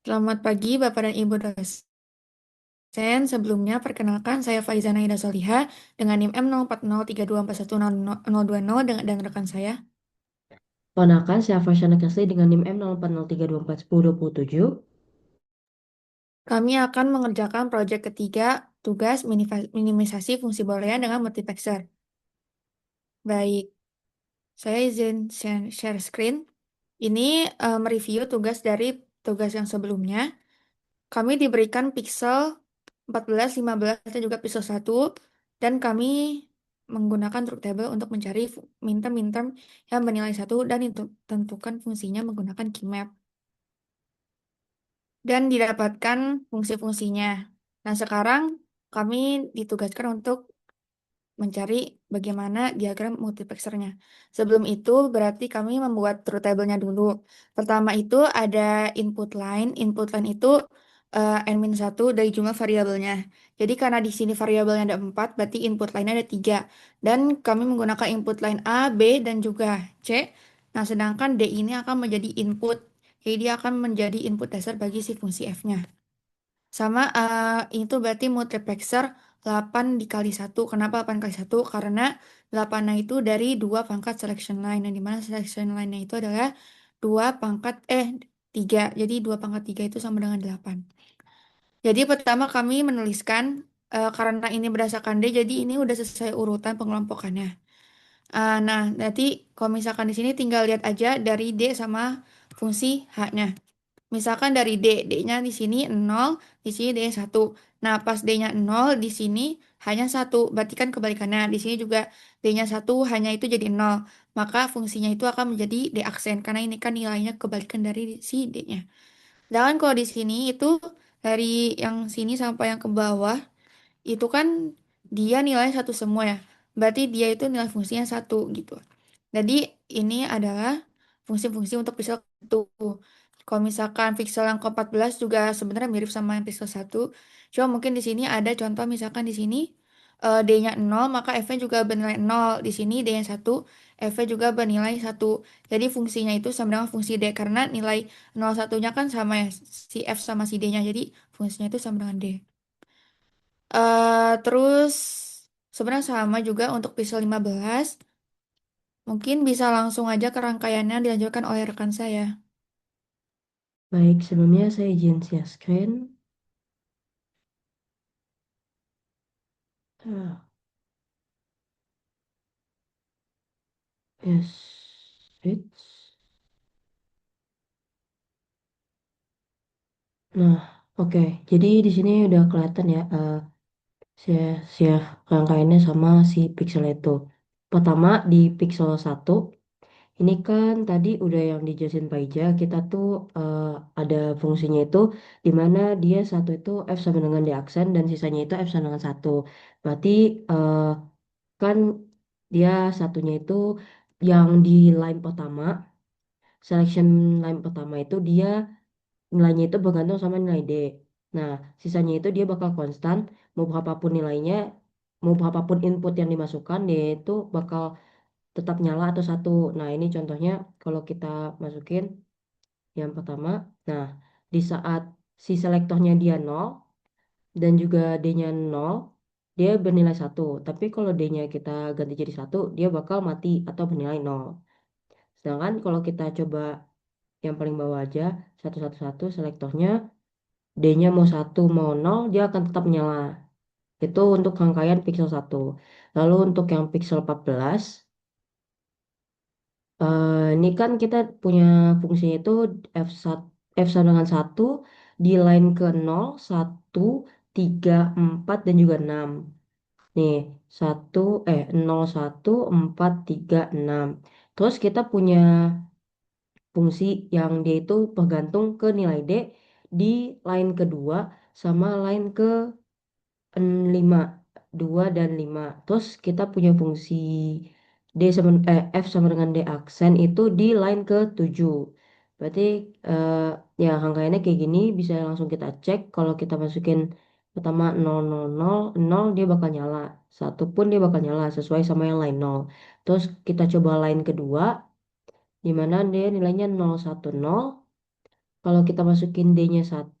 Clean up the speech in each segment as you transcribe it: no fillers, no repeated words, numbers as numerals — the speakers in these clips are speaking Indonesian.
Selamat pagi, Bapak dan Ibu dosen. Sebelumnya, perkenalkan saya Faizana Ida Soliha dengan NIM M040324100020 dan rekan saya. Ponakan saya Fasyana Kesli dengan NIM M040324102027. Kami akan mengerjakan proyek ketiga, tugas minimisasi fungsi boolean dengan multiplexer. Baik, saya izin share screen. Ini mereview tugas dari tugas yang sebelumnya. Kami diberikan pixel 14, 15, dan juga pixel 1, dan kami menggunakan truth table untuk mencari minterm-minterm yang bernilai 1 dan tentukan fungsinya menggunakan key map dan didapatkan fungsi-fungsinya. Nah, sekarang kami ditugaskan untuk mencari bagaimana diagram multiplexernya. Sebelum itu, berarti kami membuat truth table-nya dulu. Pertama itu ada input line. Input line itu n-1 dari jumlah variabelnya. Jadi karena di sini variabelnya ada 4, berarti input line-nya ada 3. Dan kami menggunakan input line A, B, dan juga C. Nah, sedangkan D ini akan menjadi input. Jadi dia akan menjadi input dasar bagi si fungsi F-nya. Sama itu berarti multiplexer 8 dikali satu. Kenapa 8 kali satu? Karena 8 itu dari 2 pangkat selection line. Yang dimana selection line-nya itu adalah 2 pangkat, 3. Jadi 2 pangkat 3 itu sama dengan 8. Jadi pertama kami menuliskan, karena ini berdasarkan D, jadi ini udah selesai urutan pengelompokannya. Nah, nanti kalau misalkan di sini tinggal lihat aja dari D sama fungsi H-nya. Misalkan dari D, D-nya di sini 0, di sini D-nya 1. Nah, pas D-nya 0, di sini hanya 1. Berarti kan kebalikannya. Di sini juga D-nya 1, hanya itu jadi 0. Maka fungsinya itu akan menjadi D aksen. Karena ini kan nilainya kebalikan dari si D-nya. Sedangkan kalau di sini itu dari yang sini sampai yang ke bawah, itu kan dia nilai satu semua ya. Berarti dia itu nilai fungsinya satu gitu. Jadi ini adalah fungsi-fungsi untuk pixel 1. Kalau misalkan pixel yang ke-14 juga sebenarnya mirip sama yang pixel 1. Cuma mungkin di sini ada contoh misalkan di sini D-nya 0 maka F-nya juga bernilai 0. Di sini D-nya 1, F-nya juga bernilai 1. Jadi fungsinya itu sama dengan fungsi D karena nilai 0 satunya kan sama ya si F sama si D-nya. Jadi fungsinya itu sama dengan D. Terus sebenarnya sama juga untuk pixel 15. Mungkin bisa langsung aja ke rangkaiannya dilanjutkan oleh rekan saya. Baik, sebelumnya saya izin share screen. Ah, yes, it's. Nah, oke. Jadi di sini udah kelihatan ya, saya rangkaiannya sama si pixel itu. Pertama di pixel 1, ini kan tadi udah yang dijelasin Pak Ija, kita tuh ada fungsinya itu di mana dia satu itu F sama dengan D aksen dan sisanya itu F sama dengan satu. Berarti eh, kan dia satunya itu yang di line pertama, selection line pertama itu dia nilainya itu bergantung sama nilai D. Nah, sisanya itu dia bakal konstan, mau berapapun nilainya, mau berapapun input yang dimasukkan, dia itu bakal tetap nyala atau satu. Nah, ini contohnya kalau kita masukin yang pertama, nah di saat si selektornya dia nol dan juga D-nya nol, dia bernilai satu. Tapi kalau D-nya kita ganti jadi satu, dia bakal mati atau bernilai nol. Sedangkan kalau kita coba yang paling bawah aja, satu satu satu selektornya, D-nya mau satu mau nol, dia akan tetap nyala. Itu untuk rangkaian pixel satu. Lalu untuk yang pixel 14, ini kan kita punya fungsi itu F1, F sama dengan satu di line ke 0, 1, 3, 4, dan juga 6. Nih, 0, 1, 4, 3, 6. Terus kita punya fungsi yang dia itu bergantung ke nilai D di line kedua sama line ke 5, 2 dan 5. Terus kita punya fungsi F sama dengan D aksen itu di line ke 7. Berarti eh, ya rangkaiannya kayak gini bisa langsung kita cek kalau kita masukin pertama 0, 0, 0, 0 dia bakal nyala. Satu pun dia bakal nyala sesuai sama yang line 0. Terus kita coba line kedua di mana dia nilainya 0, 1, 0. Kalau kita masukin D-nya 1,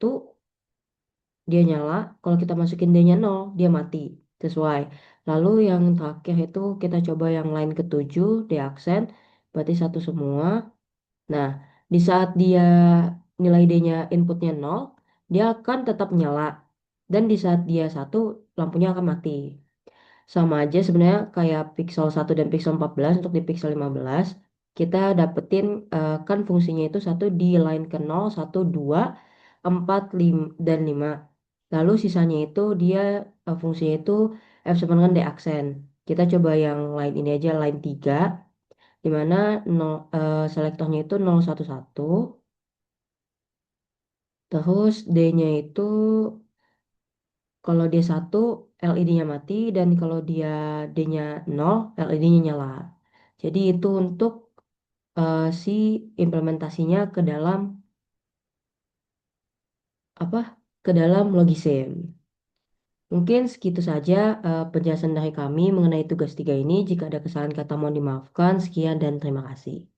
dia nyala. Kalau kita masukin D-nya 0, dia mati. Sesuai. Lalu yang terakhir itu kita coba yang line ketujuh, D aksen. Berarti satu semua. Nah, di saat dia nilai D-nya inputnya 0, dia akan tetap nyala. Dan di saat dia satu, lampunya akan mati. Sama aja sebenarnya kayak Pixel 1 dan Pixel 14 untuk di Pixel 15. Kita dapetin kan fungsinya itu satu di line ke 0, 1, 2, 4, 5, dan 5. Lalu sisanya itu dia fungsinya itu F7 kan aksen. Kita coba yang line ini aja, line 3, di mana 0, selektornya itu 011. Terus D-nya itu kalau dia satu LED-nya mati dan kalau dia D-nya 0 LED-nya nyala. Jadi itu untuk si implementasinya ke dalam apa? Ke dalam Logisim. Mungkin segitu saja penjelasan dari kami mengenai tugas 3 ini. Jika ada kesalahan kata mohon dimaafkan. Sekian dan terima kasih.